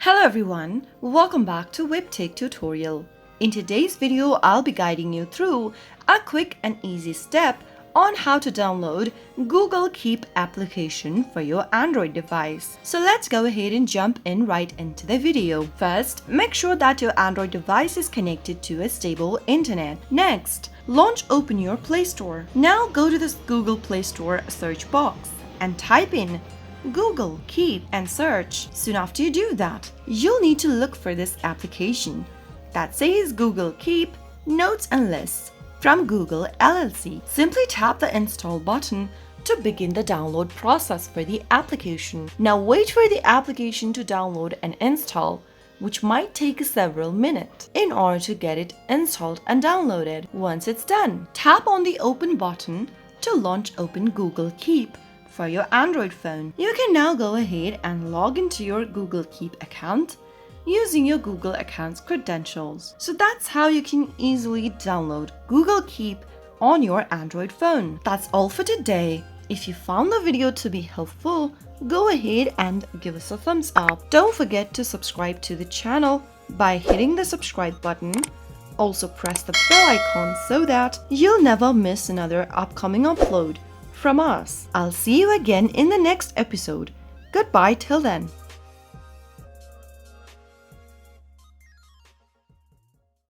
Hello everyone, welcome back to Webtech Tutorial. In today's video, I'll be guiding you through a quick and easy step on how to download Google Keep application for your Android device. So let's go ahead and jump in right into the video. First, make sure that your Android device is connected to a stable internet. Next, open your Play Store. Now go to this Google Play Store search box and type in Google Keep and search. Soon after you do that, you'll need to look for this application that says Google Keep Notes and Lists from Google LLC. Simply tap the install button to begin the download process for the application. Now wait for the application to download and install, which might take several minutes in order to get it installed and downloaded. Once it's done, tap on the open button to launch open Google Keep for your Android phone. You can now go ahead and log into your Google Keep account using your Google account's credentials. So that's how you can easily download Google Keep on your Android phone. That's all for today. If you found the video to be helpful, go ahead and give us a thumbs up. Don't forget to subscribe to the channel by hitting the subscribe button. Also press the bell icon so that you'll never miss another upcoming upload from us. I'll see you again in the next episode. Goodbye till then.